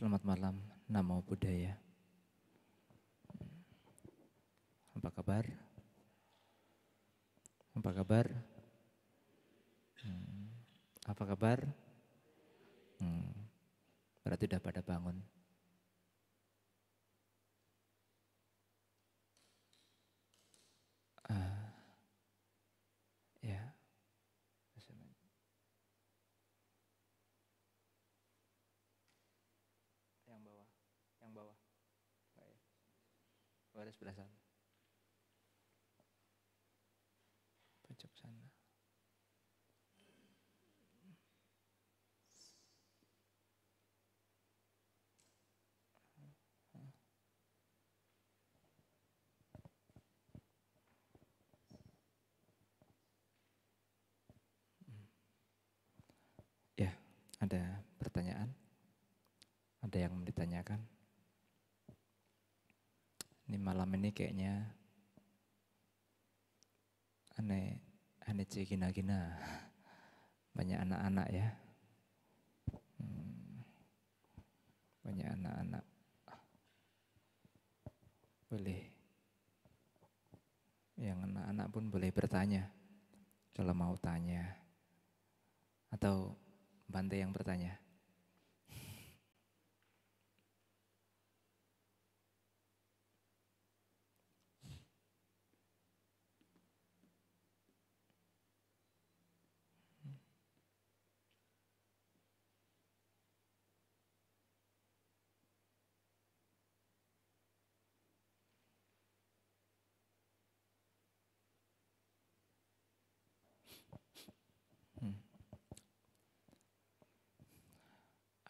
Selamat malam, Namo Buddhaya. Apa kabar? Apa kabar? Apa kabar? Berarti udah pada bangun. Ya. Yang bawah, yang bawah. Ada sebelah sana. Pojok sana. Ya, ada pertanyaan? Ada yang ditanyakan? Ini malam ini kayaknya aneh gina-gina. Banyak anak-anak ya. Banyak anak-anak. Boleh. Yang anak-anak pun boleh bertanya. Kalau mau tanya. Atau Bante yang bertanya.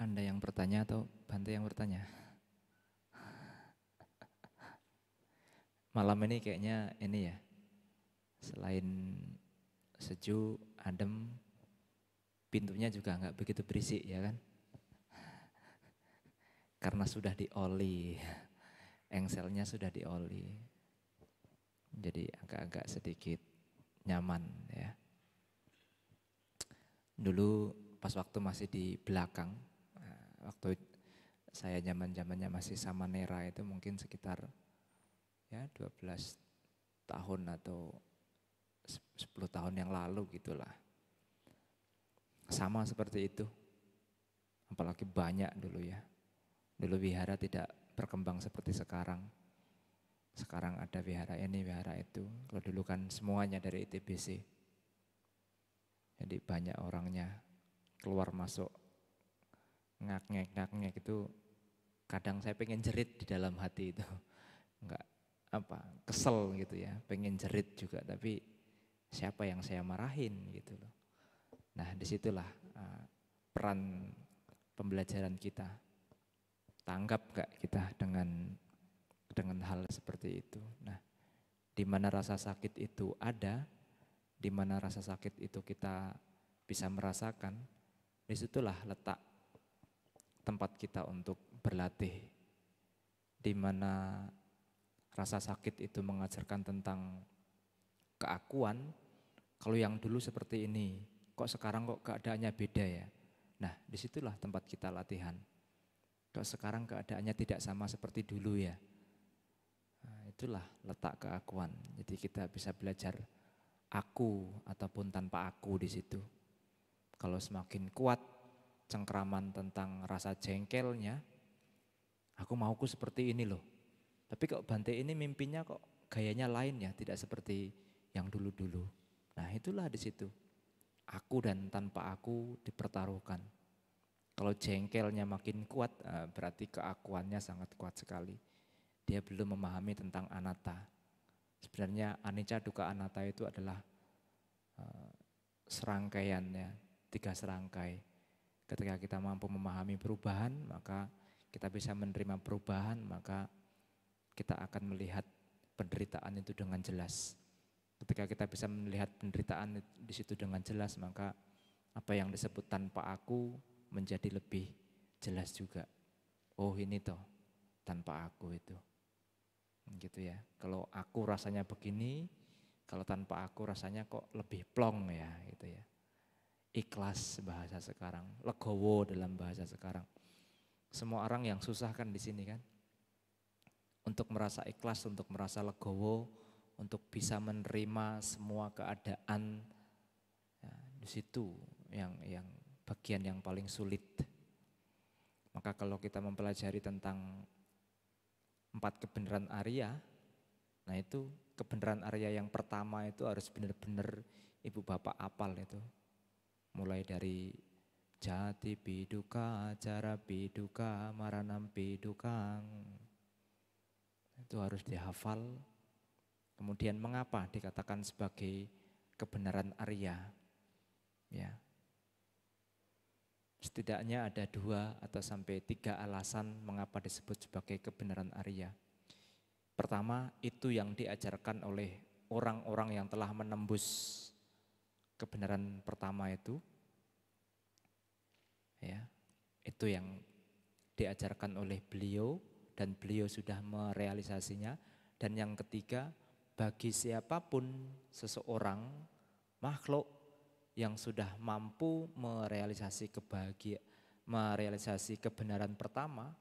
Anda yang bertanya atau Bante yang bertanya? Malam ini kayaknya ini ya, selain sejuk, adem, pintunya juga nggak begitu berisik ya kan? Karena sudah dioli, engselnya sudah dioli, jadi agak-agak sedikit nyaman ya. Dulu pas waktu masih di belakang, waktu saya zaman-zamannya masih sama Nera itu mungkin sekitar ya 12 tahun atau 10 tahun yang lalu gitulah. Sama seperti itu. Apalagi banyak dulu ya. Dulu wihara tidak berkembang seperti sekarang. Sekarang ada wihara ini, wihara itu. Kalau dulu kan semuanya dari ITBC. Jadi banyak orangnya keluar masuk ngak-ngek itu. Kadang saya pengen jerit di dalam hati itu. Enggak kesel gitu ya, pengen jerit juga, tapi siapa yang saya marahin gitu loh. Nah disitulah peran pembelajaran kita. Tanggap gak kita dengan hal seperti itu. Nah di mana rasa sakit itu ada, di mana rasa sakit itu kita bisa merasakan, disitulah letak tempat kita untuk berlatih. Di mana rasa sakit itu mengajarkan tentang keakuan. Kalau yang dulu seperti ini, kok sekarang kok keadaannya beda ya. Nah disitulah tempat kita latihan. Kok sekarang keadaannya tidak sama seperti dulu ya. Nah, itulah letak keakuan. Jadi kita bisa belajar aku ataupun tanpa aku di situ. Kalau semakin kuat cengkraman tentang rasa jengkelnya, aku mauku seperti ini loh. Tapi kok Bante ini mimpinya kok gayanya lain ya, tidak seperti yang dulu-dulu. Nah itulah di situ. Aku dan tanpa aku dipertaruhkan. Kalau jengkelnya makin kuat, berarti keakuannya sangat kuat sekali. Dia belum memahami tentang anatta. Sebenarnya anicca dukkha anatta itu adalah serangkaiannya, 3 serangkai. Ketika kita mampu memahami perubahan, maka kita bisa menerima perubahan, maka kita akan melihat penderitaan itu dengan jelas. Ketika kita bisa melihat penderitaan di situ dengan jelas, maka apa yang disebut tanpa aku menjadi lebih jelas juga. Oh ini toh tanpa aku itu. Gitu ya. Kalau aku rasanya begini, kalau tanpa aku rasanya kok lebih plong ya gitu ya. Ikhlas bahasa sekarang, legowo dalam bahasa sekarang. Semua orang yang susah kan di sini kan. Untuk merasa ikhlas, untuk merasa legowo, untuk bisa menerima semua keadaan. Ya, di situ yang bagian yang paling sulit. Maka kalau kita mempelajari tentang 4 kebenaran Arya, nah itu kebenaran Arya yang pertama itu harus benar-benar ibu bapak apal itu. Mulai dari jati biduka, acara biduka, maranam bidukang. Itu harus dihafal. Kemudian mengapa dikatakan sebagai kebenaran Arya? Ya. Setidaknya ada 2 atau sampai 3 alasan mengapa disebut sebagai kebenaran Arya. Pertama, itu yang diajarkan oleh orang-orang yang telah menembus kebenaran pertama itu. Ya, itu yang diajarkan oleh beliau dan beliau sudah merealisasinya. Dan yang ketiga, bagi siapapun seseorang makhluk yang sudah mampu merealisasi kebenaran pertama,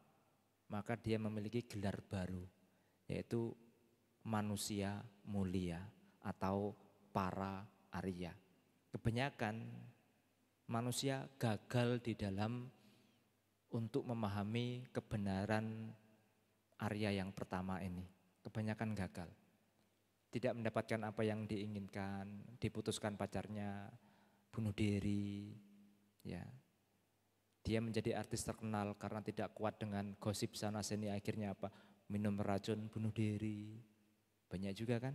maka dia memiliki gelar baru, yaitu manusia mulia atau para Arya. Kebanyakan manusia gagal di dalam untuk memahami kebenaran Arya yang pertama ini. Kebanyakan gagal. Tidak mendapatkan apa yang diinginkan, diputuskan pacarnya, bunuh diri, ya. Dia menjadi artis terkenal karena tidak kuat dengan gosip sana sini, akhirnya apa? Minum racun, bunuh diri. Banyak juga kan?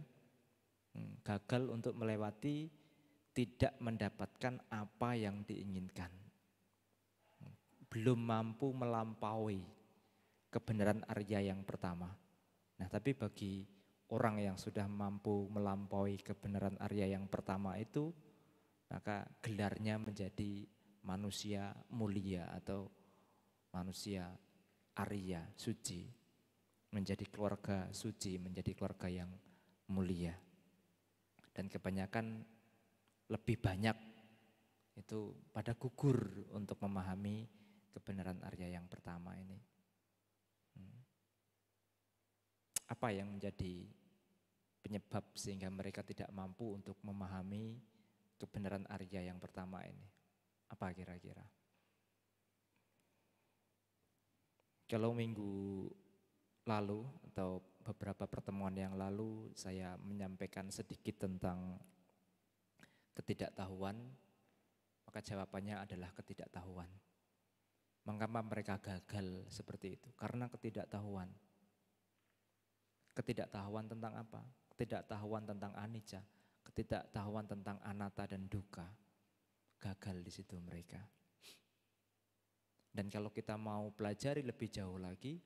Gagal untuk melewati, tidak mendapatkan apa yang diinginkan. Belum mampu melampaui kebenaran Arya yang pertama. Nah, tapi bagi orang yang sudah mampu melampaui kebenaran Arya yang pertama itu, maka gelarnya menjadi manusia mulia atau manusia Arya, suci. Menjadi keluarga suci, menjadi keluarga yang mulia. Dan kebanyakan lebih banyak itu pada gugur untuk memahami kebenaran Arya yang pertama ini. Apa yang menjadi penyebab sehingga mereka tidak mampu untuk memahami kebenaran Arya yang pertama ini? Apa kira-kira? Kalau minggu lalu atau beberapa pertemuan yang lalu saya menyampaikan sedikit tentang ketidaktahuan, maka jawabannya adalah ketidaktahuan. Mengapa mereka gagal seperti itu? Karena ketidaktahuan. Ketidaktahuan tentang apa? Ketidaktahuan tentang anicca, ketidaktahuan tentang anatta dan dukkha. Gagal di situ mereka. Dan kalau kita mau pelajari lebih jauh lagi,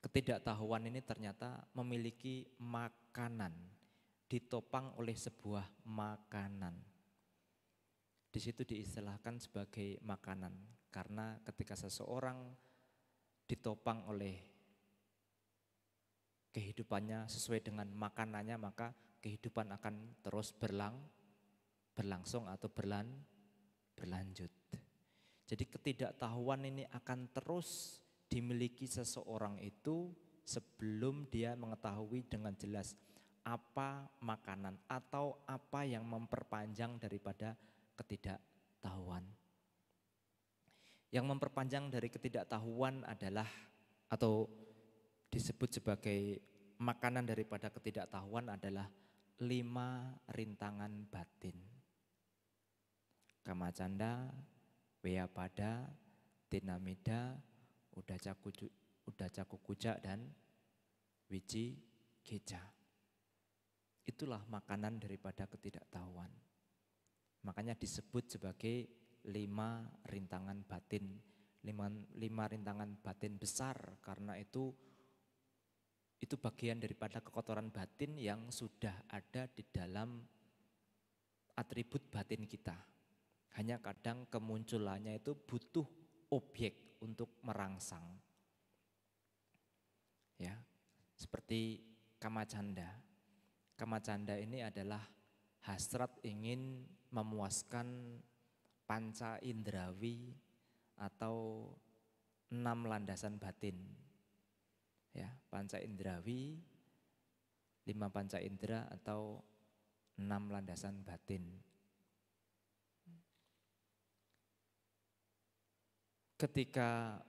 ketidaktahuan ini ternyata memiliki makanan, ditopang oleh sebuah makanan. Di situ diistilahkan sebagai makanan, karena ketika seseorang ditopang oleh kehidupannya sesuai dengan makanannya, maka kehidupan akan terus berlangsung atau berlanjut. Jadi ketidaktahuan ini akan terus dimiliki seseorang itu sebelum dia mengetahui dengan jelas apa makanan atau apa yang memperpanjang daripada ketidaktahuan. Yang memperpanjang dari ketidaktahuan adalah atau disebut sebagai makanan daripada ketidaktahuan adalah 5 rintangan batin. Kamacanda, Wyapada, Tinamida, Udacakukuca dan Wicikicca. Itulah makanan daripada ketidaktahuan. Makanya disebut sebagai 5 rintangan batin. 5 rintangan batin besar, karena itu bagian daripada kekotoran batin yang sudah ada di dalam atribut batin kita. Hanya kadang kemunculannya itu butuh objek untuk merangsang. Ya, seperti kamacanda. Kamacanda ini adalah hasrat ingin memuaskan panca indrawi atau 6 landasan batin. Ya, panca indrawi, 5 panca indera atau 6 landasan batin. Ketika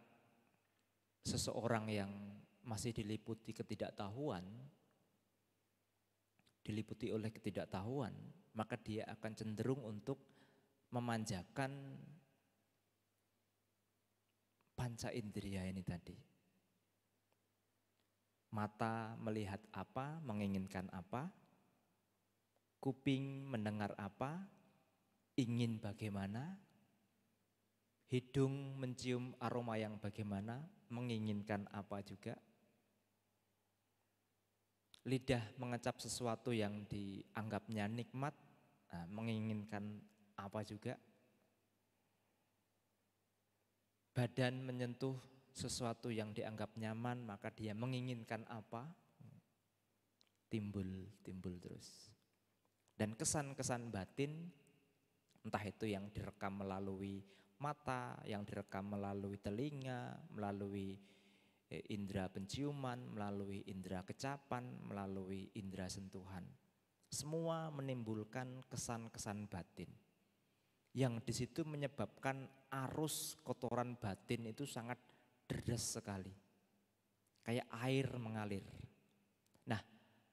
seseorang yang masih diliputi oleh ketidaktahuan, maka dia akan cenderung untuk memanjakan panca indera ini tadi. Mata melihat apa, menginginkan apa, kuping mendengar apa, ingin bagaimana, hidung mencium aroma yang bagaimana, menginginkan apa juga, lidah mengecap sesuatu yang dianggapnya nikmat, menginginkan apa juga, badan menyentuh sesuatu yang dianggap nyaman, maka dia menginginkan apa, timbul terus. Dan kesan-kesan batin, entah itu yang direkam melalui mata, yang direkam melalui telinga, melalui indera penciuman, melalui indera kecapan, melalui indera sentuhan. Semua menimbulkan kesan-kesan batin. Yang di situ menyebabkan arus kotoran batin itu sangat deras sekali. Kayak air mengalir. Nah,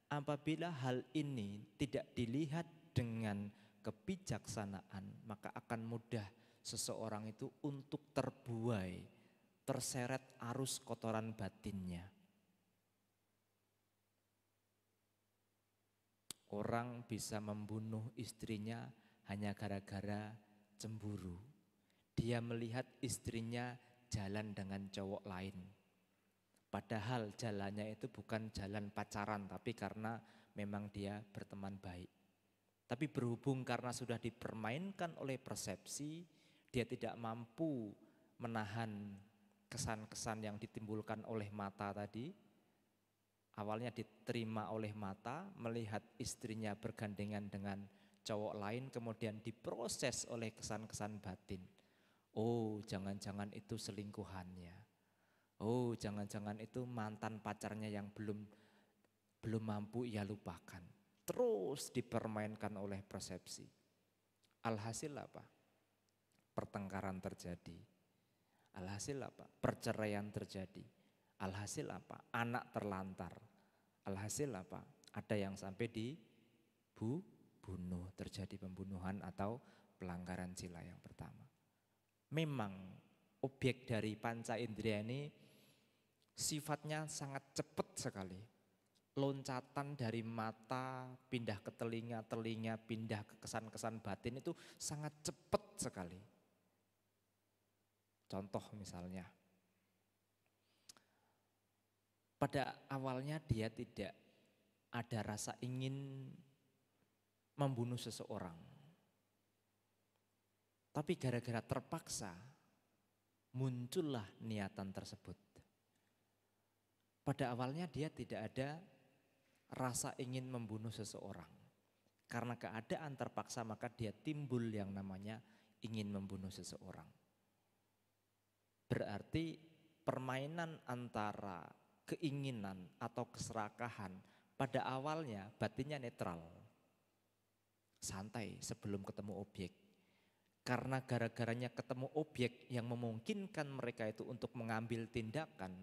apabila hal ini tidak dilihat dengan kebijaksanaan, maka akan mudah seseorang itu untuk terbuai, terseret arus kotoran batinnya. Orang bisa membunuh istrinya hanya gara-gara cemburu. Dia melihat istrinya jalan dengan cowok lain. Padahal jalannya itu bukan jalan pacaran, tapi karena memang dia berteman baik. Tapi berhubung karena sudah dipermainkan oleh persepsi, dia tidak mampu menahan kesan-kesan yang ditimbulkan oleh mata tadi. Awalnya diterima oleh mata, melihat istrinya bergandengan dengan cowok lain, kemudian diproses oleh kesan-kesan batin. Oh, jangan-jangan itu selingkuhannya. Oh, jangan-jangan itu mantan pacarnya yang belum mampu ia lupakan. Terus dipermainkan oleh persepsi. Alhasil apa? Pertengkaran terjadi. Alhasil apa? Perceraian terjadi. Alhasil apa? Anak terlantar. Alhasil apa? Ada yang sampai dibunuh, terjadi pembunuhan atau pelanggaran sila yang pertama. Memang objek dari panca indera ini sifatnya sangat cepat sekali. Loncatan dari mata pindah ke telinga, telinga pindah ke kesan-kesan batin itu sangat cepat sekali. Contoh misalnya, pada awalnya dia tidak ada rasa ingin membunuh seseorang. Tapi gara-gara terpaksa muncullah niatan tersebut. Pada awalnya dia tidak ada rasa ingin membunuh seseorang. Karena keadaan terpaksa maka dia timbul yang namanya ingin membunuh seseorang. Berarti permainan antara keinginan atau keserakahan pada awalnya batinnya netral. Santai sebelum ketemu objek. Karena gara-garanya ketemu objek yang memungkinkan mereka itu untuk mengambil tindakan,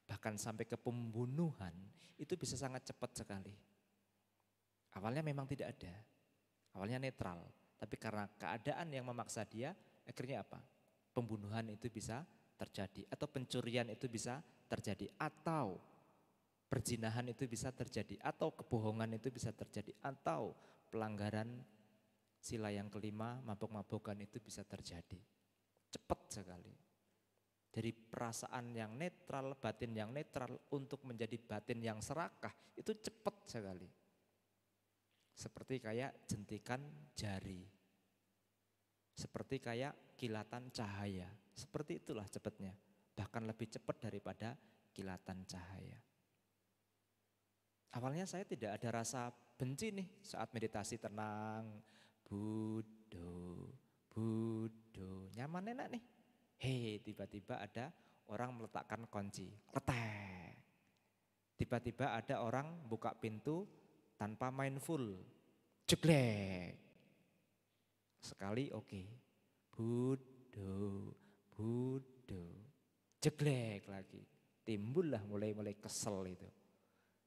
bahkan sampai ke pembunuhan, itu bisa sangat cepat sekali. Awalnya memang tidak ada, awalnya netral. Tapi karena keadaan yang memaksa dia, akhirnya apa? Pembunuhan itu bisa terjadi, atau pencurian itu bisa terjadi, atau perzinahan itu bisa terjadi, atau kebohongan itu bisa terjadi, atau pelanggaran sila yang kelima, mabuk-mabukan itu bisa terjadi. Cepat sekali. Dari perasaan yang netral, batin yang netral untuk menjadi batin yang serakah itu cepat sekali. Seperti kayak jentikan jari. Seperti kayak kilatan cahaya. Seperti itulah cepatnya. Bahkan lebih cepat daripada kilatan cahaya. Awalnya saya tidak ada rasa benci nih saat meditasi tenang. Budo, nyaman enak nih. Hei, tiba-tiba ada orang meletakkan kunci, kletek. Tiba-tiba ada orang buka pintu tanpa mindful, jeglek. Sekali oke, budo, jeglek lagi. Timbullah mulai kesel itu.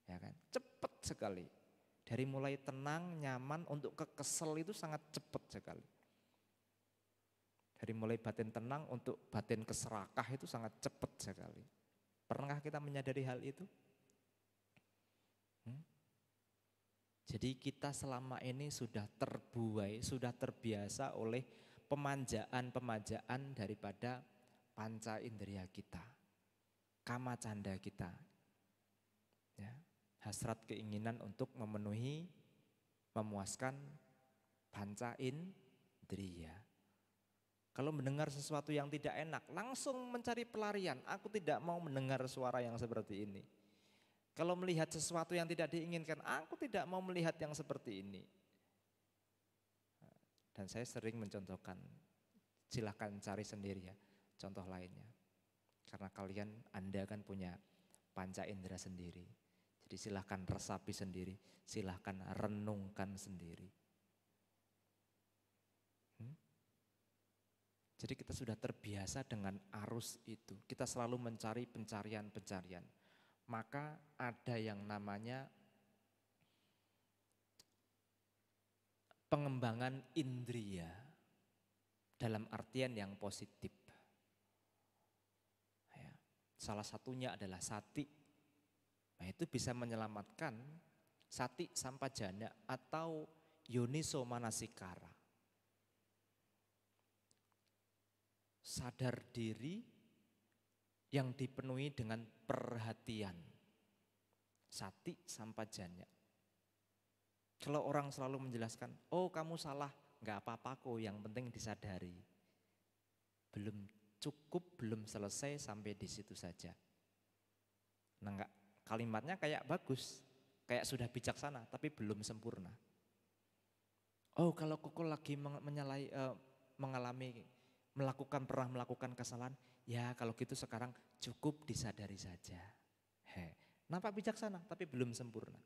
Ya kan, cepat sekali. Dari mulai tenang, nyaman untuk ke kesel itu sangat cepat sekali. Dari mulai batin tenang untuk batin keserakah itu sangat cepat sekali. Pernahkah kita menyadari hal itu? Jadi kita selama ini sudah terbuai, sudah terbiasa oleh pemanjaan daripada panca indera kita, kama canda kita. Ya, hasrat keinginan untuk memenuhi, memuaskan panca indera. Kalau mendengar sesuatu yang tidak enak, langsung mencari pelarian. Aku tidak mau mendengar suara yang seperti ini. Kalau melihat sesuatu yang tidak diinginkan, aku tidak mau melihat yang seperti ini. Dan saya sering mencontohkan, silahkan cari sendiri ya, contoh lainnya. Karena Anda kan punya panca indera sendiri. Jadi silahkan resapi sendiri, silahkan renungkan sendiri. Jadi kita sudah terbiasa dengan arus itu. Kita selalu mencari pencarian. Maka ada yang namanya pengembangan indria dalam artian yang positif. Ya, salah satunya adalah sati. Nah, itu bisa menyelamatkan sati sampajana atau yoniso manasikara. Sadar diri yang dipenuhi dengan perhatian. Sati sampajanya. Kalau orang selalu menjelaskan, oh kamu salah, gak apa-apa kok, yang penting disadari. Belum cukup, belum selesai sampai di situ saja. Nah enggak, kalimatnya kayak bagus, kayak sudah bijaksana, tapi belum sempurna. Oh kalau kukul lagi pernah melakukan kesalahan, ya kalau gitu sekarang cukup disadari saja. Nampak bijaksana tapi belum sempurna.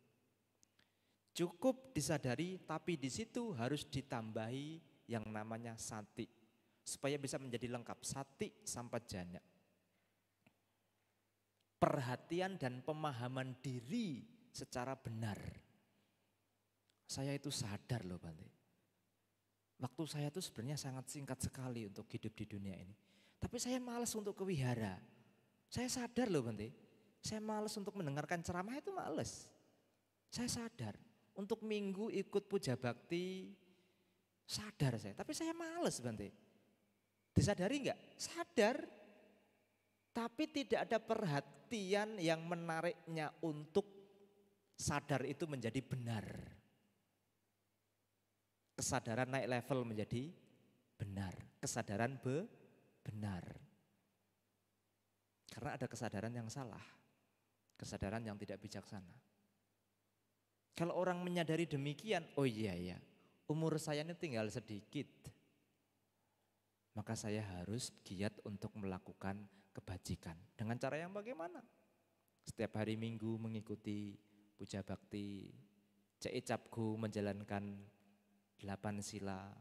Cukup disadari tapi di situ harus ditambahi yang namanya sati. Supaya bisa menjadi lengkap, sati sampajana. Perhatian dan pemahaman diri secara benar. Saya itu sadar loh Bante. Waktu saya itu sebenarnya sangat singkat sekali untuk hidup di dunia ini. Tapi saya malas untuk ke wihara. Saya sadar loh Bante. Saya malas untuk mendengarkan ceramah itu malas. Saya sadar. Untuk minggu ikut puja bakti, sadar saya. Tapi saya malas Bante. Disadari enggak? Sadar. Tapi tidak ada perhatian yang menariknya untuk sadar itu menjadi benar. Kesadaran naik level menjadi benar. Kesadaran benar. Karena ada kesadaran yang salah. Kesadaran yang tidak bijaksana. Kalau orang menyadari demikian, oh iya, umur saya ini tinggal sedikit. Maka saya harus giat untuk melakukan kebajikan. Dengan cara yang bagaimana? Setiap hari Minggu mengikuti puja bakti, Ceicapku menjalankan 8 sila.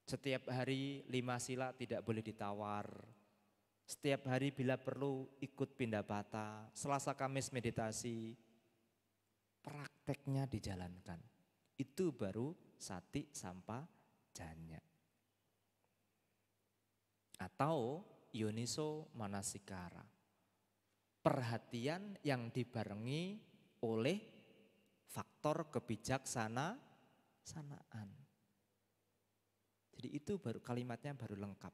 Setiap hari 5 sila tidak boleh ditawar. Setiap hari bila perlu ikut pindapata, Selasa Kamis meditasi. Prakteknya dijalankan. Itu baru sati sampajanya. Atau yoniso manasikara. Perhatian yang dibarengi oleh faktor kebijaksanaan. Jadi itu baru kalimatnya baru lengkap.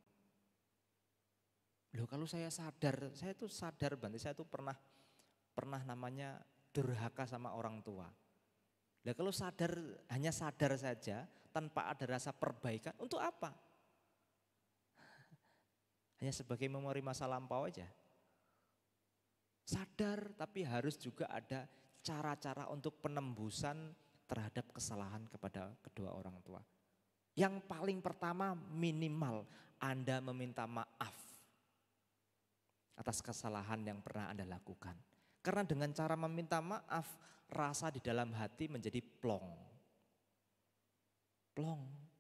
Loh kalau saya tuh sadar Bante, saya tuh pernah namanya durhaka sama orang tua. Nah kalau hanya sadar saja tanpa ada rasa perbaikan, untuk apa? Hanya sebagai memori masa lampau aja. Sadar tapi harus juga ada cara-cara untuk penembusan terhadap kesalahan kepada kedua orang tua. Yang paling pertama minimal Anda meminta maaf. atas kesalahan yang pernah Anda lakukan. Karena dengan cara meminta maaf, rasa di dalam hati menjadi plong. Plong.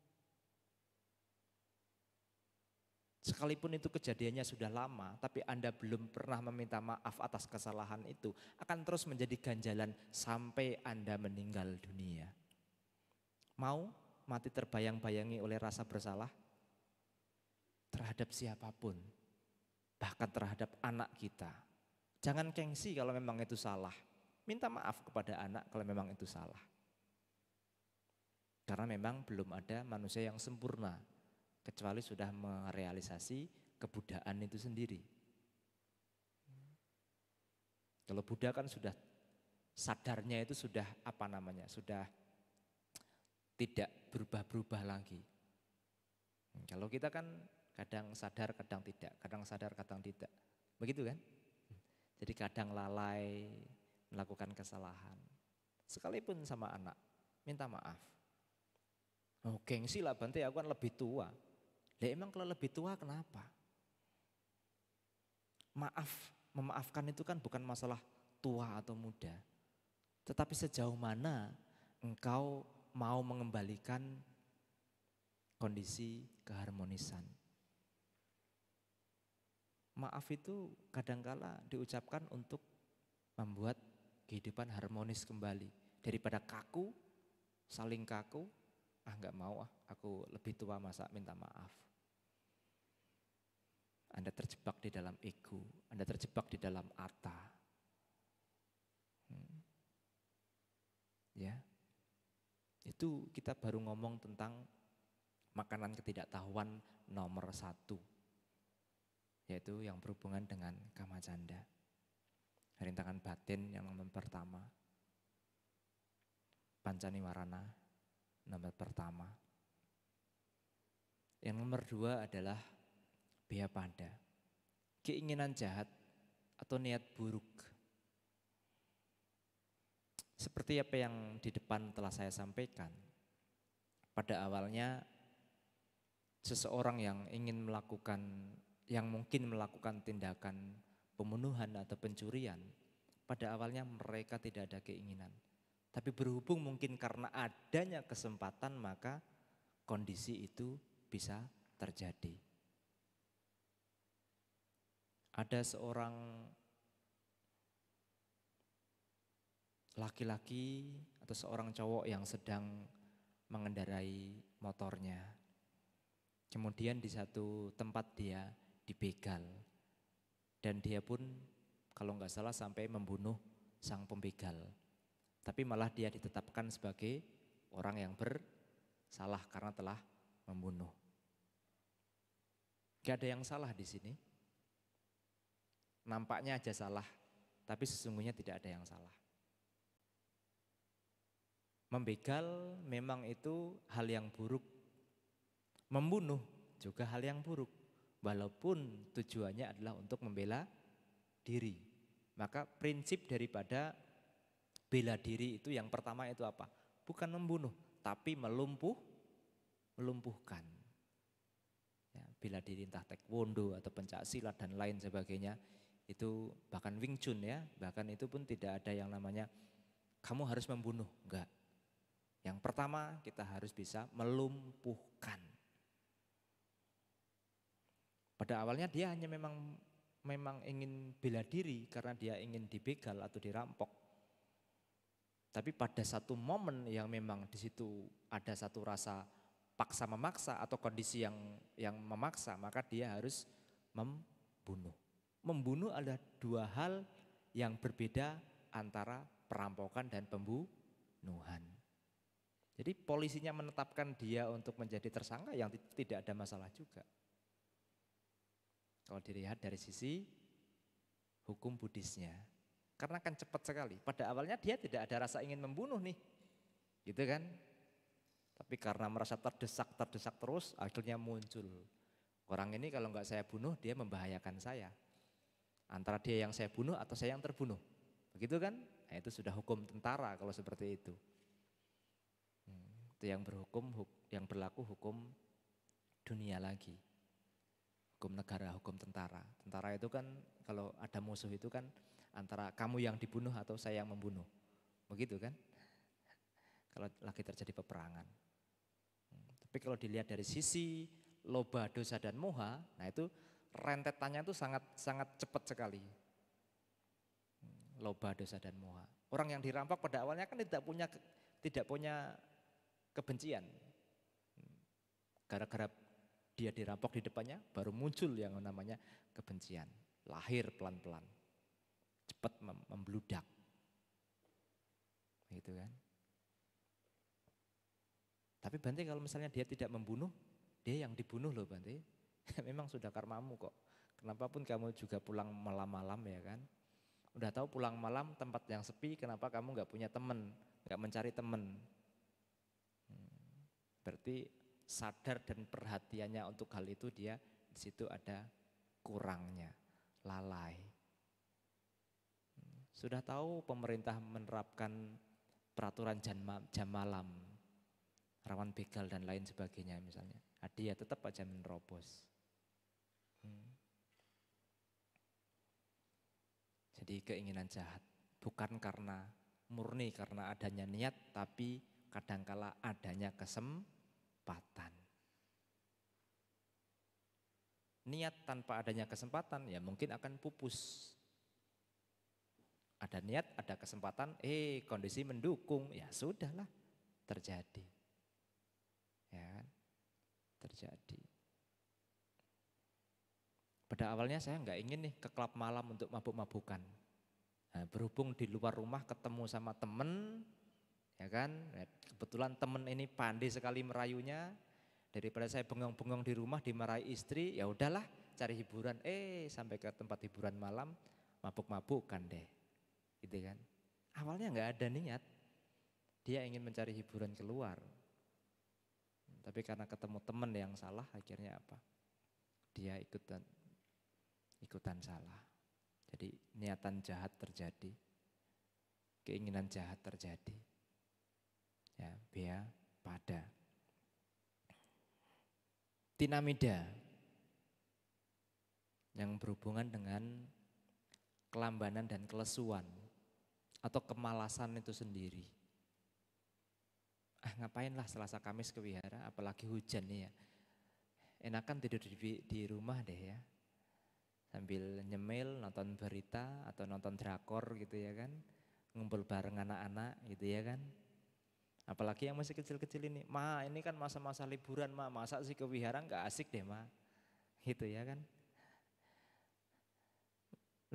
Sekalipun itu kejadiannya sudah lama, tapi Anda belum pernah meminta maaf atas kesalahan itu, akan terus menjadi ganjalan sampai Anda meninggal dunia. Mau mati terbayang-bayangi oleh rasa bersalah? Terhadap siapapun, bahkan terhadap anak kita. Jangan gengsi kalau memang itu salah. Minta maaf kepada anak kalau memang itu salah. Karena memang belum ada manusia yang sempurna, kecuali sudah merealisasi kebudaan itu sendiri. Kalau Buddha kan sudah sadarnya itu sudah sudah tidak berubah-berubah lagi. Kalau kita kan kadang sadar, kadang tidak, kadang sadar, kadang tidak. Begitu kan? Jadi kadang lalai melakukan kesalahan. Sekalipun sama anak, minta maaf. Oh gengsi lah Bante, aku kan lebih tua. Lah emang kalau lebih tua kenapa? Maaf, memaafkan itu kan bukan masalah tua atau muda. Tetapi sejauh mana engkau mau mengembalikan kondisi keharmonisan. Maaf itu kadangkala diucapkan untuk membuat kehidupan harmonis kembali. Daripada kaku, saling kaku, enggak mau aku lebih tua masa minta maaf. Anda terjebak di dalam ego, Anda terjebak di dalam atta. Ya, itu kita baru ngomong tentang makanan ketidaktahuan nomor 1, yaitu yang berhubungan dengan kamacanda, rintangan batin yang nomor pertama, pancaniwarana nomor pertama. Yang nomor 2 adalah beyapada, keinginan jahat atau niat buruk. Seperti apa yang di depan telah saya sampaikan, pada awalnya seseorang yang ingin melakukan, yang mungkin melakukan tindakan pembunuhan atau pencurian, pada awalnya mereka tidak ada keinginan. Tapi berhubung mungkin karena adanya kesempatan, maka kondisi itu bisa terjadi. Ada seorang laki-laki atau seorang cowok yang sedang mengendarai motornya. Kemudian di satu tempat dia dibegal. Dan dia pun kalau nggak salah sampai membunuh sang pembegal. Tapi malah dia ditetapkan sebagai orang yang bersalah karena telah membunuh. Gak ada yang salah di sini. Nampaknya aja salah, tapi sesungguhnya tidak ada yang salah. Membegal memang itu hal yang buruk. Membunuh juga hal yang buruk. Walaupun tujuannya adalah untuk membela diri. Maka prinsip daripada bela diri itu yang pertama itu apa? Bukan membunuh, tapi melumpuhkan. Ya, bela diri entah taekwondo atau pencak silat dan lain sebagainya. Itu bahkan Wing Chun ya, bahkan itu pun tidak ada yang namanya kamu harus membunuh, enggak. Yang pertama kita harus bisa melumpuhkan. Pada awalnya dia hanya memang ingin bela diri karena dia ingin dibegal atau dirampok. Tapi pada satu momen yang memang di situ ada satu rasa paksa memaksa atau kondisi yang memaksa, maka dia harus membunuh. Membunuh adalah dua hal yang berbeda antara perampokan dan pembunuhan. Jadi polisinya menetapkan dia untuk menjadi tersangka yang tidak ada masalah juga. Kalau dilihat dari sisi hukum Buddhisnya. Karena kan cepat sekali. Pada awalnya dia tidak ada rasa ingin membunuh nih. Gitu kan. Tapi karena merasa terdesak terus akhirnya muncul. Orang ini kalau nggak saya bunuh dia membahayakan saya. Antara dia yang saya bunuh atau saya yang terbunuh. Begitu kan. Nah, itu sudah hukum tentara kalau seperti itu. Itu yang berlaku hukum dunia lagi. Hukum negara, hukum tentara. Tentara itu kan kalau ada musuh itu kan antara kamu yang dibunuh atau saya yang membunuh. Begitu kan? Kalau lagi terjadi peperangan. Tapi kalau dilihat dari sisi loba, dosa dan moha, nah itu rentetannya itu sangat sangat cepat sekali. Loba, dosa dan moha. Orang yang dirampok pada awalnya kan tidak punya kebencian. Gara-gara dia dirampok di depannya baru muncul yang namanya kebencian. Lahir pelan-pelan. Cepat membludak. Gitu kan. Tapi Bante kalau misalnya dia tidak membunuh, dia yang dibunuh loh Bante. Memang sudah karmamu kok. Kenapa pun kamu juga pulang malam-malam ya kan. Udah tahu pulang malam tempat yang sepi, kenapa kamu gak punya teman, gak mencari teman. Berarti sadar dan perhatiannya untuk hal itu dia di situ ada kurangnya, lalai. Sudah tahu pemerintah menerapkan peraturan jam malam, rawan begal dan lain sebagainya misalnya. Dia tetap aja menerobos. Jadi keinginan jahat bukan karena murni karena adanya niat, tapi kadangkala adanya kesempatan. Niat tanpa adanya kesempatan ya mungkin akan pupus. Ada niat, ada kesempatan, kondisi mendukung, ya sudahlah terjadi. Ya kan? Terjadi. Pada awalnya saya nggak ingin nih ke klub malam untuk mabuk-mabukan. Nah, berhubung di luar rumah ketemu sama temen, ya kan, kebetulan temen ini pandai sekali merayunya. Daripada saya bengong-bengong di rumah dimarahi istri, ya udahlah cari hiburan. Sampai ke tempat hiburan malam, mabuk-mabukan deh, gitu kan. Awalnya nggak ada niat, dia ingin mencari hiburan keluar. Tapi karena ketemu temen yang salah, akhirnya apa? Dia ikutan salah. Jadi niatan jahat terjadi, keinginan jahat terjadi. Ya, bea pada. Tinamida yang berhubungan dengan kelambanan dan kelesuan atau kemalasan itu sendiri. Ngapainlah Selasa Kamis ke wihara, apalagi hujan nih ya. Enakan tidur di rumah deh ya. Sambil nyemil, nonton berita atau nonton drakor gitu ya kan. Ngumpul bareng anak-anak gitu ya kan. Apalagi yang masih kecil-kecil ini, ma ini kan masa-masa liburan ma, masa sih ke wihara gak asik deh ma. Gitu ya kan.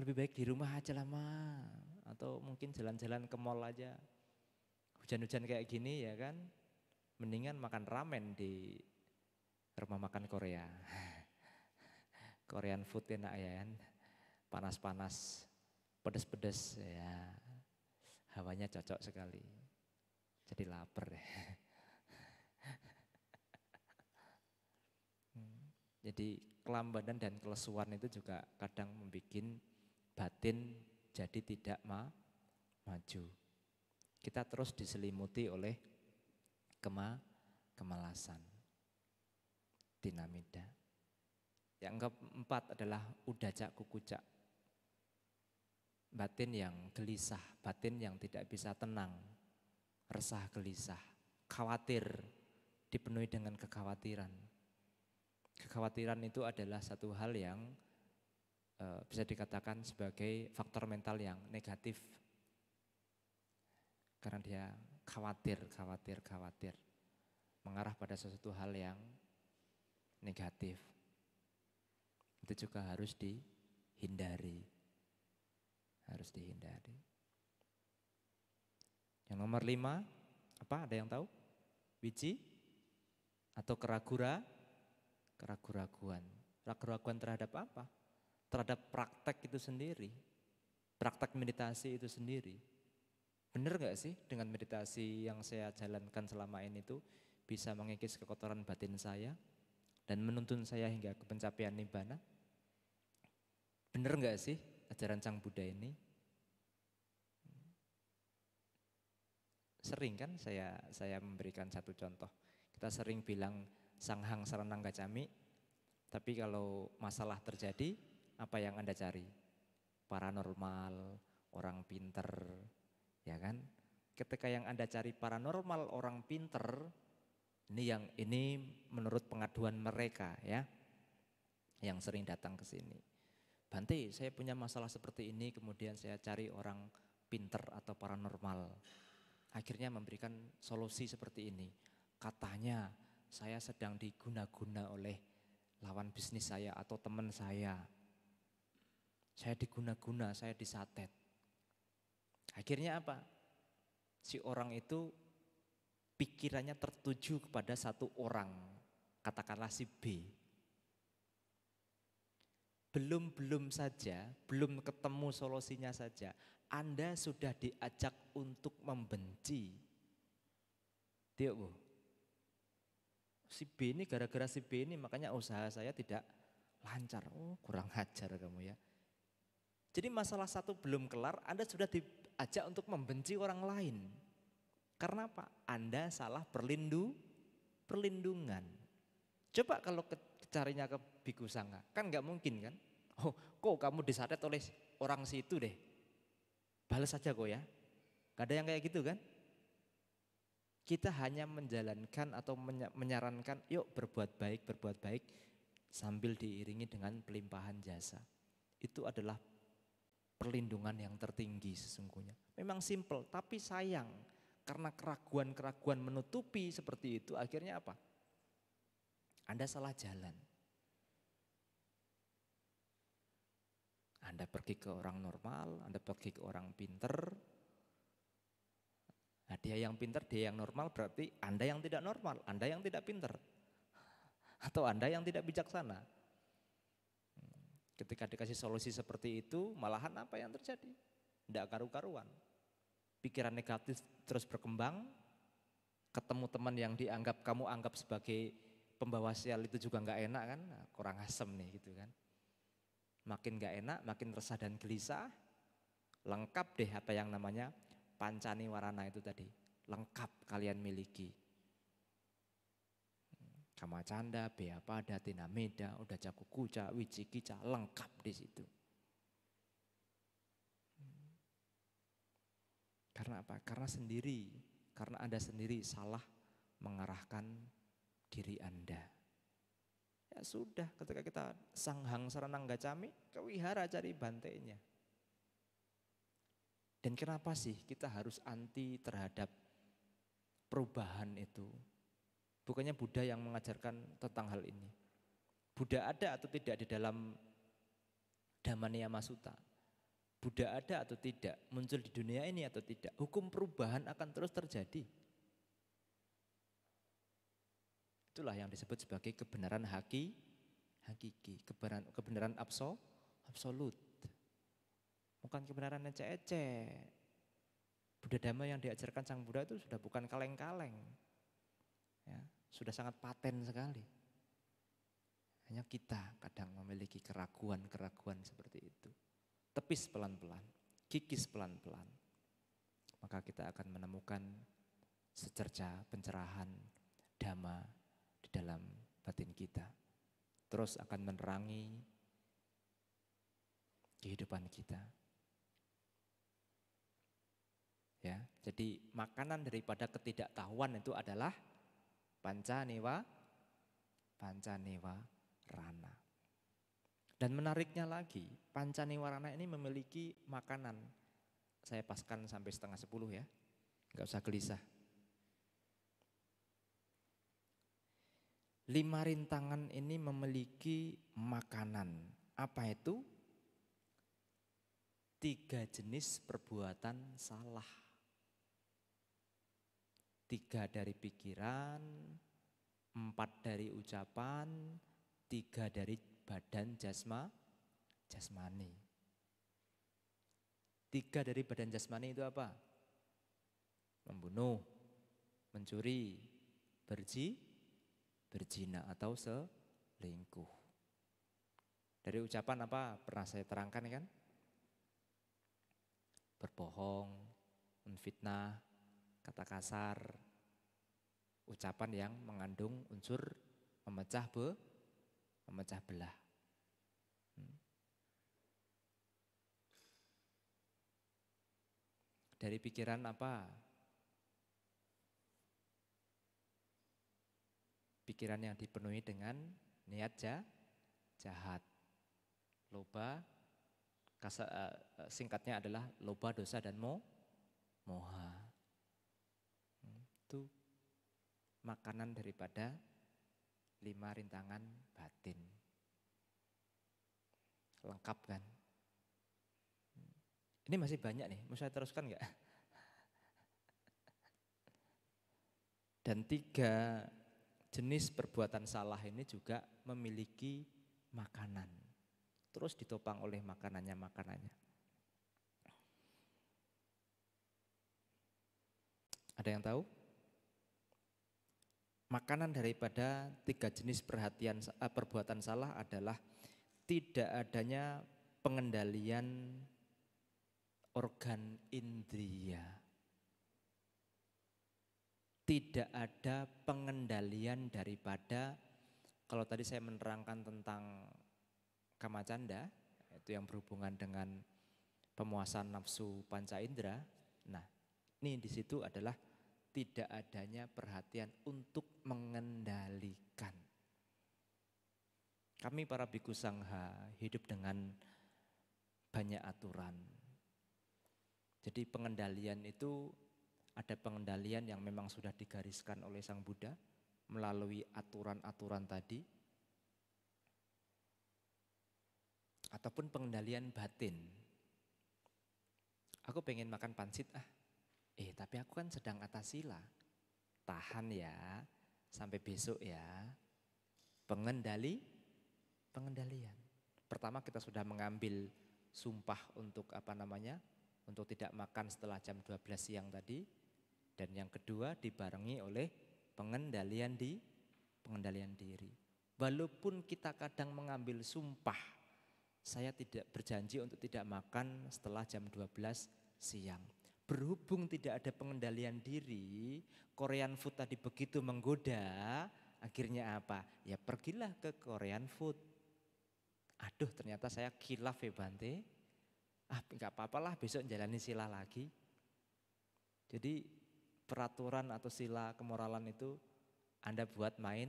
Lebih baik di rumah aja lah ma. Atau mungkin jalan-jalan ke mall aja. Hujan-hujan kayak gini ya kan. Mendingan makan ramen di rumah makan Korea. Korean food enak ya kan. Panas-panas, pedes-pedes ya. Hawanya cocok sekali. Jadi lapar deh. Jadi kelambanan dan kelesuan itu juga kadang membuat batin jadi tidak maju. Kita terus diselimuti oleh kemalasan. Tinamida. Yang keempat adalah udacak kukucak. Batin yang gelisah, batin yang tidak bisa tenang, resah gelisah, khawatir, dipenuhi dengan kekhawatiran. Kekhawatiran itu adalah satu hal yang bisa dikatakan sebagai faktor mental yang negatif. Karena dia khawatir, mengarah pada sesuatu hal yang negatif. Itu juga harus dihindari. Harus dihindari. Yang nomor 5, apa ada yang tahu? Wiji atau keraguan. Keraguan terhadap apa? Terhadap praktek itu sendiri. Praktek meditasi itu sendiri. Benar gak sih dengan meditasi yang saya jalankan selama ini itu bisa mengikis kekotoran batin saya dan menuntun saya hingga ke pencapaian nibbana? Benar gak sih ajaran Sang Buddha ini? Sering kan saya memberikan satu contoh. Kita sering bilang Sanghang Saranang Gacchami, Tapi kalau masalah terjadi, apa yang Anda cari? Paranormal, orang pinter, ya kan? Ketika yang Anda cari paranormal, orang pinter, ini menurut pengaduan mereka ya, yang sering datang ke sini. Bante, saya punya masalah seperti ini, kemudian saya cari orang pinter atau paranormal. Akhirnya memberikan solusi seperti ini. Katanya saya sedang diguna-guna oleh lawan bisnis saya atau teman saya. Saya diguna-guna, saya disatet. Akhirnya apa? Si orang itu pikirannya tertuju kepada satu orang, katakanlah si B. Belum saja, belum ketemu solusinya saja, Anda sudah diajak untuk membenci. Tidak, Bu. Si B ini gara-gara si B ini makanya usaha saya tidak lancar. Oh, kurang ajar kamu ya. Jadi masalah satu belum kelar, Anda sudah diajak untuk membenci orang lain. Karena apa? Anda salah perlindungan. Coba kalau carinya ke Biku Sangga, kan nggak mungkin kan? Oh, kok kamu disatet oleh orang situ deh. Balas saja kok ya. Gak ada yang kayak gitu kan? Kita hanya menjalankan atau menyarankan, yuk berbuat baik sambil diiringi dengan pelimpahan jasa. Itu adalah perlindungan yang tertinggi sesungguhnya. Memang simple, tapi sayang karena keraguan-keraguan menutupi seperti itu, akhirnya apa? Anda salah jalan. Anda pergi ke orang normal, Anda pergi ke orang pinter. Nah, dia yang pinter, dia yang normal, berarti Anda yang tidak normal, Anda yang tidak pinter. Atau Anda yang tidak bijaksana. Ketika dikasih solusi seperti itu, malahan apa yang terjadi? Tidak karu-karuan. Pikiran negatif terus berkembang, ketemu teman yang kamu anggap sebagai pembawa sial itu juga nggak enak kan, nah, kurang asem nih gitu kan. Makin nggak enak, makin resah dan gelisah, lengkap deh apa yang namanya pancaniwarana itu tadi, lengkap kalian miliki. Kamacanda, Beapada, Tinameda, Uda Cakukuca, Wicikica, lengkap di situ. Karena apa? Karena Anda sendiri salah mengarahkan diri Anda. Ya sudah, ketika kita sanghang saranang gacami, ke wihara cari bantainya. Dan kenapa sih kita harus anti terhadap perubahan itu? Bukannya Buddha yang mengajarkan tentang hal ini. Buddha ada atau tidak di dalam Dhammaniyama Sutta? Buddha ada atau tidak, muncul di dunia ini atau tidak, hukum perubahan akan terus terjadi. Itulah yang disebut sebagai kebenaran hakiki, kebenaran absolut. Bukan kebenaran ecek-ecek. Buddha Dhamma yang diajarkan Sang Buddha itu sudah bukan kaleng-kaleng. Ya, sudah sangat paten sekali. Hanya kita kadang memiliki keraguan-keraguan seperti itu. Tepis pelan-pelan, kikis pelan-pelan. Maka kita akan menemukan secerca pencerahan Dhamma di dalam batin kita. Terus akan menerangi kehidupan kita. Ya, jadi makanan daripada ketidaktahuan itu adalah pancaniwarana. Dan menariknya lagi, pancaniwarana ini memiliki makanan. Saya paskan sampai 9:30 ya, nggak usah gelisah. 5 rintangan ini memiliki makanan. Apa itu? 3 jenis perbuatan salah. 3 dari pikiran, 4 dari ucapan, 3 dari badan jasmani. 3 dari badan jasmani itu apa? Membunuh, mencuri, berzina atau selingkuh. Dari ucapan apa? Pernah saya terangkan kan? Berbohong, menfitnah, kata kasar, ucapan yang mengandung unsur memecah memecah belah. Dari pikiran apa? Pikiran yang dipenuhi dengan niat jahat. Loba, singkatnya adalah loba, dosa, dan moha. Itu makanan daripada 5 rintangan batin. Lengkap kan? Ini masih banyak nih, mau saya teruskan enggak? Dan 3 jenis perbuatan salah ini juga memiliki makanan. Terus ditopang oleh makanannya. Ada yang tahu? Makanan daripada 3 jenis perbuatan salah adalah tidak adanya pengendalian organ indria. Tidak ada pengendalian daripada, kalau tadi saya menerangkan tentang kamacanda, itu yang berhubungan dengan pemuasan nafsu panca indera. Nah, ini di situ adalah tidak adanya perhatian untuk mengendalikan. Kami para biku sangha hidup dengan banyak aturan. Jadi pengendalian itu ada pengendalian yang memang sudah digariskan oleh Sang Buddha melalui aturan-aturan tadi. Ataupun pengendalian batin. Aku pengen makan pansit tapi aku kan sedang atas sila. Tahan ya, sampai besok ya. Pengendalian. Pertama kita sudah mengambil sumpah untuk untuk tidak makan setelah jam 12 siang tadi. Dan yang kedua dibarengi oleh pengendalian diri. Walaupun kita kadang mengambil sumpah, saya tidak berjanji untuk tidak makan setelah jam 12 siang. Berhubung tidak ada pengendalian diri, Korean food tadi begitu menggoda, akhirnya apa? Ya pergilah ke Korean food. Aduh ternyata saya khilaf ya Bante. Enggak apa-apalah besok jalani sila lagi. Jadi peraturan atau sila kemoralan itu Anda buat main.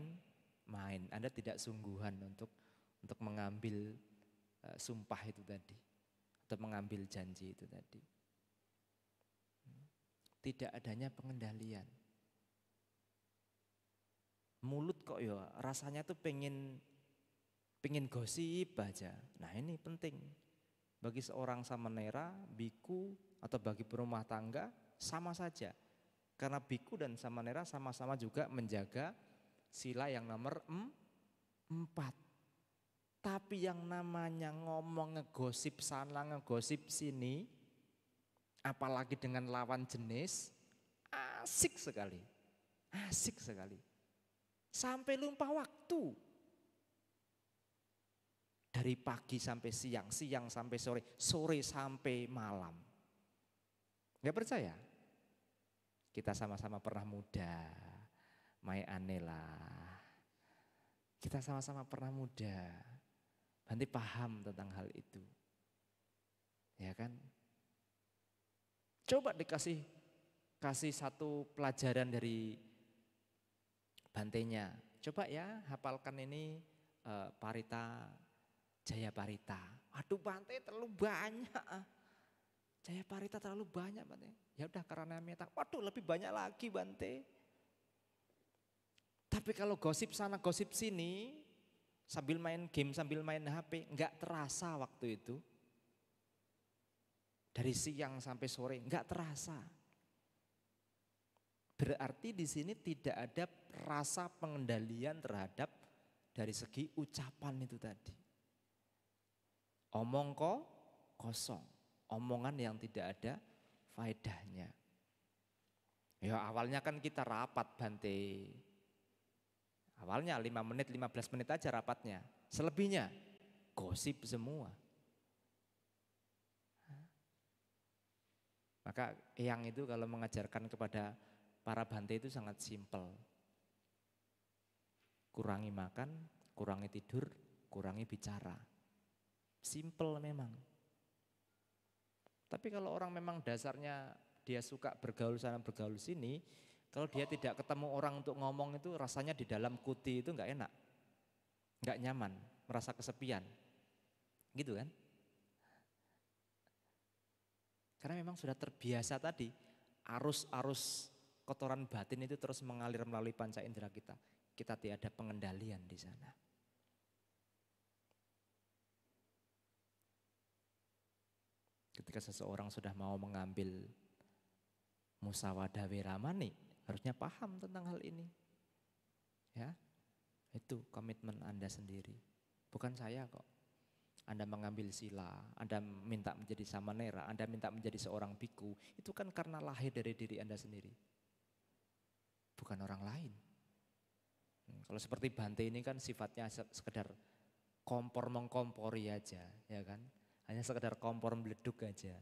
Anda tidak sungguhan untuk mengambil sumpah itu tadi. Atau mengambil janji itu tadi. Tidak adanya pengendalian. Mulut kok ya rasanya tuh pengen gosip aja. Nah ini penting. Bagi seorang samanera, biku atau bagi berumah tangga sama saja. Karena biku dan samanera sama-sama juga menjaga sila yang nomor 4. Tapi yang namanya ngomong ngegosip sana ngegosip sini, apalagi dengan lawan jenis, asik sekali. Sampai lupa waktu. Dari pagi sampai siang, siang sampai sore, sore sampai malam. Gak percaya? Kita sama-sama pernah muda, mai aneh lah. Kita sama-sama pernah muda, Bante paham tentang hal itu. Ya kan? Coba kasih satu pelajaran dari Bantenya. Coba ya hafalkan ini Parita, Jaya Parita. Aduh Bante terlalu banyak. Jaya Parita terlalu banyak Bante. Ya udah karena meta. Waduh lebih banyak lagi Bante. Tapi kalau gosip sana gosip sini, sambil main game, sambil main HP, enggak terasa waktu itu. Dari siang sampai sore enggak terasa. Berarti di sini tidak ada rasa pengendalian terhadap dari segi ucapan itu tadi. Omong kosong, omongan yang tidak ada faedahnya. Ya awalnya kan kita rapat Bante. Awalnya 5 menit, 15 menit aja rapatnya. Selebihnya gosip semua. Maka Eyang itu kalau mengajarkan kepada para Bante itu sangat simpel. Kurangi makan, kurangi tidur, kurangi bicara. Simple memang. Tapi kalau orang memang dasarnya dia suka bergaul sana bergaul sini, kalau dia tidak ketemu orang untuk ngomong itu rasanya di dalam kuti itu nggak enak, nggak nyaman, merasa kesepian, gitu kan? Karena memang sudah terbiasa tadi, arus-arus kotoran batin itu terus mengalir melalui panca indera kita. Kita tidak ada pengendalian di sana. Ketika seseorang sudah mau mengambil musawadah wiramani, harusnya paham tentang hal ini. Ya, itu komitmen Anda sendiri. Bukan saya kok. Anda mengambil sila, Anda minta menjadi samanera, Anda minta menjadi seorang biku, itu kan karena lahir dari diri Anda sendiri. Bukan orang lain. Kalau seperti Bante ini kan sifatnya sekedar kompor mengkompori aja, ya kan? Hanya sekedar kompor meleduk aja.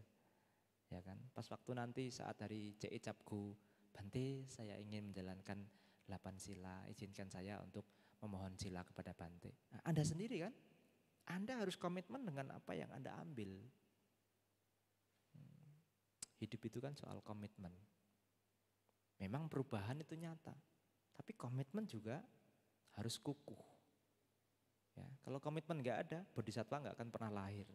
Ya kan? Pas waktu nanti saat hari C.I. Capgu, Bante saya ingin menjalankan 8 sila, izinkan saya untuk memohon sila kepada Bante. Nah, Anda sendiri kan? Anda harus komitmen dengan apa yang Anda ambil. Hidup itu kan soal komitmen. Memang perubahan itu nyata, tapi komitmen juga harus kukuh. Ya, kalau komitmen nggak ada, bodhisattva nggak akan pernah lahir.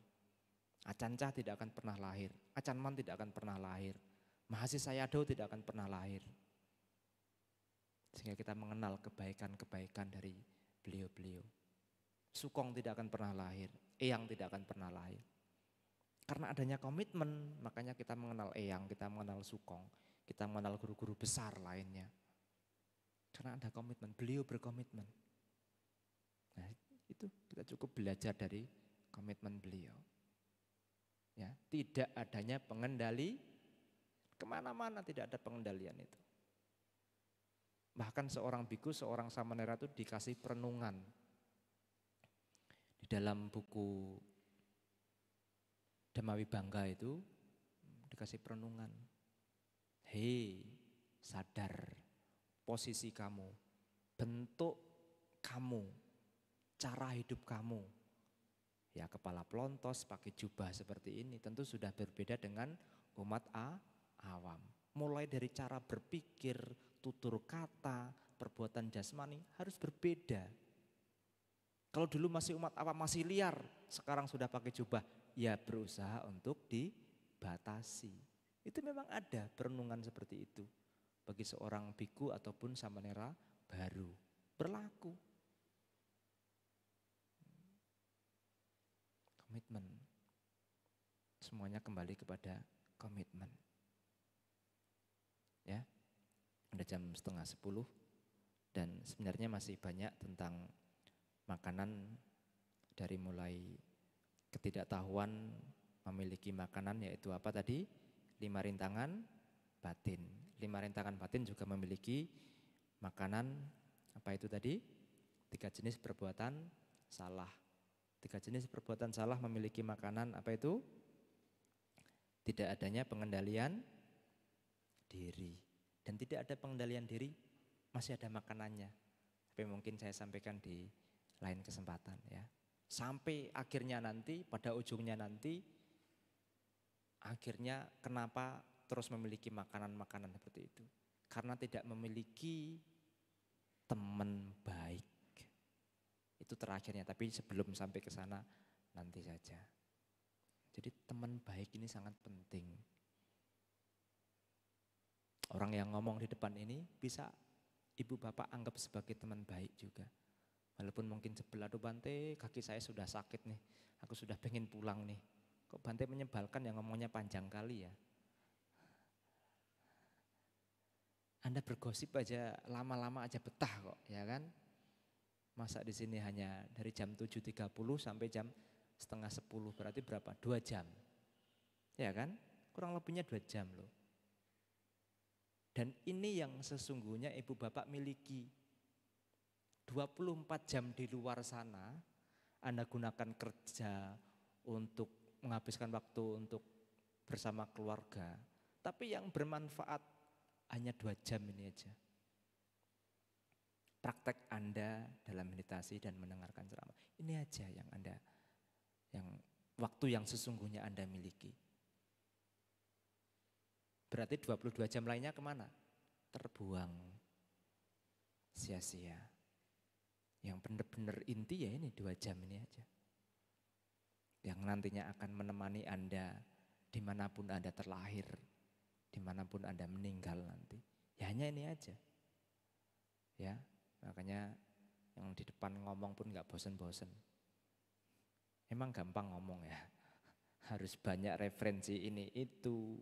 Acanca tidak akan pernah lahir, Acanman tidak akan pernah lahir, Mahasi Sayadaw tidak akan pernah lahir. Sehingga kita mengenal kebaikan-kebaikan dari beliau-beliau. Sukong tidak akan pernah lahir, Eyang tidak akan pernah lahir. Karena adanya komitmen, makanya kita mengenal Eyang, kita mengenal Sukong, kita mengenal guru-guru besar lainnya. Karena ada komitmen, beliau berkomitmen. Nah itu kita cukup belajar dari komitmen beliau. Ya, tidak adanya pengendali, kemana-mana tidak ada pengendalian itu. Bahkan seorang biku, seorang samanera itu dikasih perenungan. Di dalam buku Dhammawibangga itu dikasih perenungan. Hei, sadar posisi kamu, bentuk kamu, cara hidup kamu. Ya kepala pelontos pakai jubah seperti ini tentu sudah berbeda dengan umat awam. Mulai dari cara berpikir, tutur kata, perbuatan jasmani harus berbeda. Kalau dulu masih umat awam masih liar, sekarang sudah pakai jubah, ya berusaha untuk dibatasi. Itu memang ada perenungan seperti itu bagi seorang biku ataupun samanera baru berlaku. Komitmen. Semuanya kembali kepada komitmen. Ya. Udah jam 9:30 dan sebenarnya masih banyak tentang makanan dari mulai ketidaktahuan memiliki makanan yaitu apa tadi? 5 rintangan batin. 5 rintangan batin juga memiliki makanan apa itu tadi? 3 jenis perbuatan salah. 3 jenis perbuatan salah memiliki makanan apa itu? Tidak adanya pengendalian diri. Dan tidak ada pengendalian diri, masih ada makanannya. Tapi mungkin saya sampaikan di lain kesempatan ya. Sampai akhirnya nanti, pada ujungnya nanti, akhirnya kenapa terus memiliki makanan-makanan seperti itu? Karena tidak memiliki teman baik. Itu terakhirnya, tapi sebelum sampai ke sana nanti saja. Jadi teman baik ini sangat penting. Orang yang ngomong di depan ini bisa ibu bapak anggap sebagai teman baik juga. Walaupun mungkin sebelah, aduh Bante kaki saya sudah sakit nih, aku sudah pengen pulang nih. Kok Bante menyebalkan yang ngomongnya panjang kali ya. Anda bergosip aja lama-lama aja betah kok ya kan. Masa di sini hanya dari jam 7.30 sampai jam 9:30 berarti berapa? 2 jam. Ya kan? Kurang lebihnya 2 jam loh. Dan ini yang sesungguhnya ibu bapak miliki. 24 jam di luar sana Anda gunakan kerja untuk menghabiskan waktu untuk bersama keluarga. Tapi yang bermanfaat hanya 2 jam ini aja. praktek Anda dalam meditasi dan mendengarkan ceramah. Ini aja yang Anda, yang waktu yang sesungguhnya Anda miliki. Berarti 22 jam lainnya kemana? Terbuang sia-sia. Yang benar-benar inti ya ini 2 jam ini aja. Yang nantinya akan menemani Anda dimanapun Anda terlahir, dimanapun Anda meninggal nanti. Ya hanya ini aja. Ya, makanya yang di depan ngomong pun gak bosen-bosen. Emang gampang ngomong ya. Harus banyak referensi ini itu.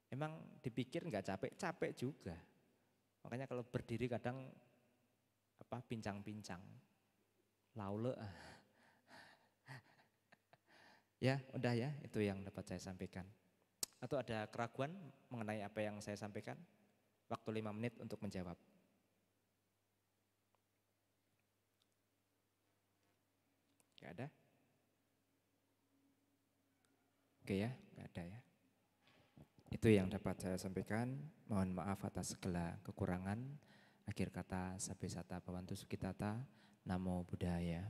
Emang dipikir gak capek? Capek juga. Makanya kalau berdiri kadang pincang-pincang. Laule. Ya, udah ya, itu yang dapat saya sampaikan. Atau ada keraguan mengenai apa yang saya sampaikan? Waktu 5 menit untuk menjawab. Gak ada? Oke ya, gak ada ya. Itu yang dapat saya sampaikan. Mohon maaf atas segala kekurangan. Akhir kata, Sabbe Sata Bhavantu Sukhitata. Namo Buddhaya.